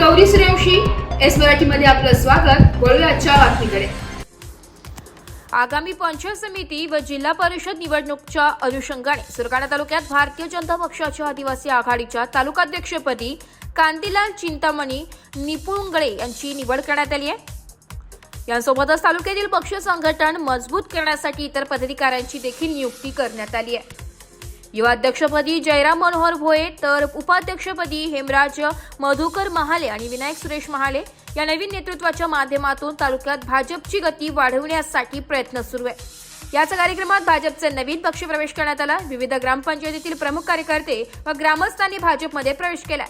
Gauri Suryavanshi, S मराठीमध्ये आपलं स्वागत। वळूया आजच्या बातमीकडे। आगामी पंचायत समिती व जिल्हा परिषद निवडणुकीच्या अनुषंगाने सुरगाणा तालुक्यात भारतीय जनता पक्षाच्या आदिवासी आघाडीच्या तालुकाध्यक्षपदी कांतीलाल चिंतामणी निपुंगळे यांची निवड करण्यात आली आहे। यासोबतच तालुक्यातील पक्ष संघटन मजबूत करण्यासाठी इतर पदाधिकाऱ्यांची देखील नियुक्ती करण्यात आली आहे। युवा अध्यक्षपदी जयराम मनोहर भोये तर उपाध्यक्षपदी हेमराज मधुकर महाले आणि विनायक सुरेश महाले या नवीन नेतृत्वाच्या माध्यमातून तालुक्यात भाजपची गती वाढवण्यासाठी प्रयत्न सुरू आहे। याच कार्यक्रमात भाजपचे नवीन पक्ष प्रवेश करण्यात आला। विविध ग्रामपंचायतीतील प्रमुख कार्यकर्ते व ग्रामस्थांनी भाजपमध्ये प्रवेश केला।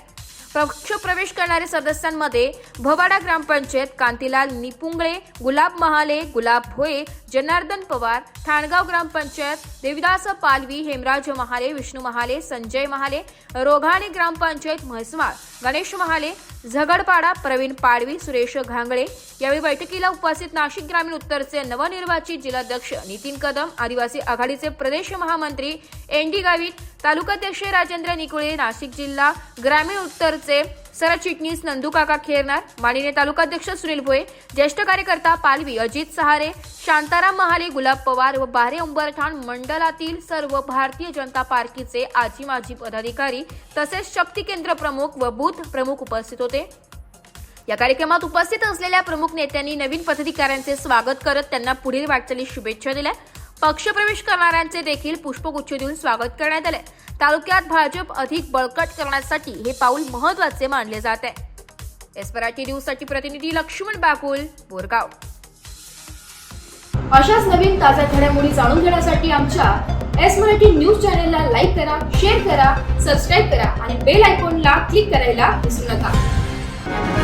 पक्ष प्रवेश करणारे सदस्यांमध्ये भवाडा ग्रामपंचायत कांतीलाल निपुंगळे, गुलाब महाले, गुलाब भोये, जनार्दन पवार, ठाणगाव ग्रामपंचायत देविदास पालवी, हेमराज महाले, विष्णू महाले, संजय महाले, रोघाणे ग्रामपंचायत म्हैसमाळ, गणेश महाले, झगडपाडा, प्रवीण पाडवी, सुरेश घांगळे। यावेळी बैठकीला उपस्थित नाशिक ग्रामीण उत्तरचे नवनिर्वाचित जिल्हाध्यक्ष नितीन कदम, आदिवासी आघाडीचे प्रदेश महामंत्री एनडी गावित, तालुकाध्यक्ष राजेंद्र निकुळे, नाशिक जिल्हा ग्रामीण उत्तरचे सरचिटणीस नंदूकाका खेरनार, माननीय तालुकाध्यक्ष सुनील भोये, ज्येष्ठ कार्यकर्ता पालवी अजित सहारे, शांताराम महाले, गुलाब पवार व बारे उंबरठाण मंडलातील सर्व भारतीय जनता पार्टीचे आजी माजी पदाधिकारी तसेच शक्ती केंद्र प्रमुख व बूथ प्रमुख उपस्थित होते। या कार्यक्रमात उपस्थित असलेल्या प्रमुख नेत्यांनी नवीन पदाधिकाऱ्यांचे स्वागत करत त्यांना पुढील वाटचालीस शुभेच्छा दिल्या। पक्षप्रवेश करणाऱ्यांचे देखील पुष्पगुच्छ देऊन स्वागत करण्यात आले। तालुक्यात भाजप अधिक बळकट करण्यासाठी हे पाऊल महत्त्वाचे मानले जात आहे। एस मराठी न्यूजसाठी प्रतिनिधी लक्ष्मण बाकुल, बोरगाव। अशाच नवीन ताज्या घडामोडी जाणून घेण्यासाठी आमच्या एस मराठी न्यूज चॅनलला लाईक करा, शेअर करा, सबस्क्राईब करा आणि बेल आयकॉनला क्लिक करायला विसरू नका।